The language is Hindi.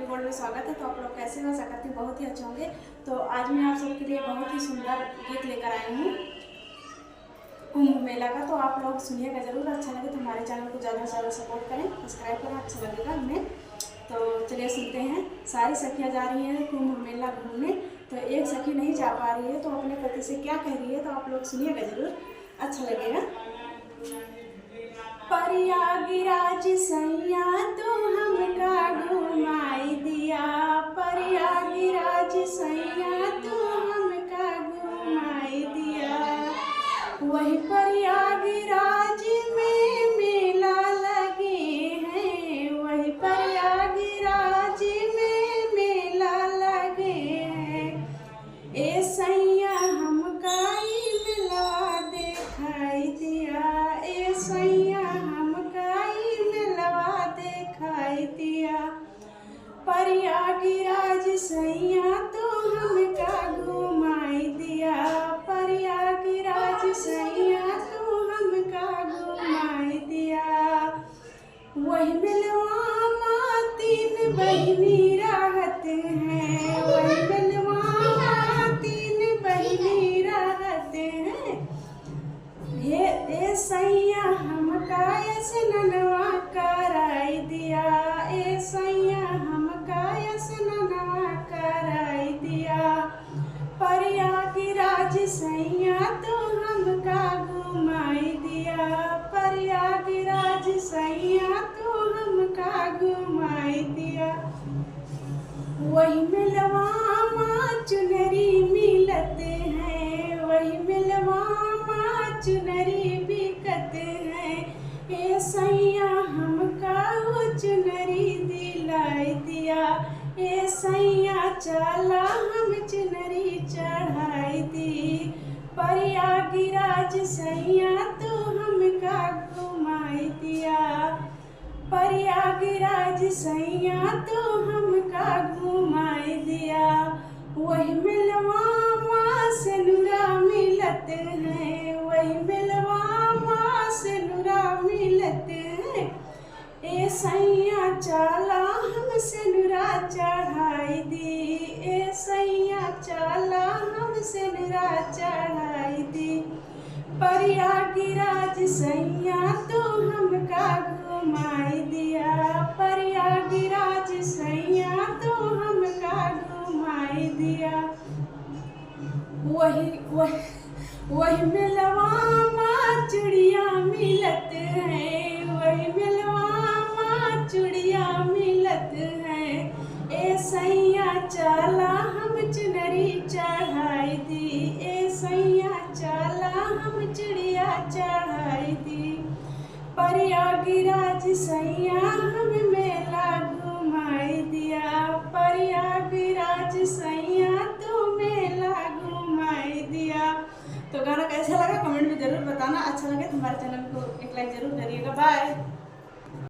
हैप्पी वर्ल्ड में स्वागत है। तो आप लोग कैसे हो? आशा करती हूँ बहुत ही अच्छे होंगे। तो आज मैं आप सबके लिए बहुत ही सुंदर गीत लेकर आई हूँ कुंभ मेला का। तो आप लोग सुनिएगा जरूर। अच्छा लगे तो हमारे चैनल को ज़्यादा से ज़्यादा सपोर्ट करें, सब्सक्राइब करें, अच्छा लगेगा हमें। तो चलिए सुनते हैं। सारी सखियाँ जा रही हैं कुंभ मेला घूमने, तो एक सखी नहीं जा पा रही है, तो अपने पति से क्या कह रही है, तो आप लोग सुनिएगा जरूर, अच्छा लगेगा। प्रयागराज सैया तू हमका घुमाई दिया, प्रयागराज सैया तू हमका घुमाई दिया। वही प्रयागराज में मेला लगे हैं, वही प्रयागराज में मेला लगे हैं। ए सैया हमका ई मेलवा दिखाई दिया, ए सैया प्रयागराज सैया तो हमका घुमाई दिया, प्रयागराज सैया तो हमका घुमाई दिया। वही मिलवा तीन बहिनी राहत हैं, वही मिलवा तीन बहिनी राहत हैं। ए सैया हमका स्नानवा कराई दिया, ए सैया स्नानवा कराई दिया। प्रयागराज सैया तो हमका घुमाई दिया, प्रयागराज सैया तो हमका घुमाई दिया। वही मिलवा चुनरी मिलत हैं, वही मिलवा चुनरी बिकत हैं। ए सैया हमका वो चुनरी दिलाई दिया, ए सैया चला हम चुनरी चढ़ाई दी। प्रयागराज सैया तो हमका घुमाई दिया, प्रयागराज सैया तो हमका घुमाई दिया। वही मिलवा सेनुरा मिलत हैं, वही मिलवा सेनुरा मिलत हैं। ए सैया चला हम सेनुरा चढ़ाई दी, ए सैया चला हम सेनुरा चढ़ाई दी। प्रयागराज सैया तो हमका घुमाई दिया, प्रयागराज सैया तो हमका घुमाई दिया। वही मिलवा चूड़िया मिलत हैं, वही मिलवा चूड़िया मिलत हैं। ए सैया चला हम चुनरी चढ़ाई दी, ए सैया चला हम चूड़िया चढ़ाई दी। प्रयागराज सैया हम मेला घुमाई दिया, प्रयागराज सैया तो मेला घुमाई दिया। तो गाना कैसा लगा कमेंट में जरूर बताना। अच्छा लगे तो हमारे चैनल को एक लाइक जरूर करिएगा। बाय।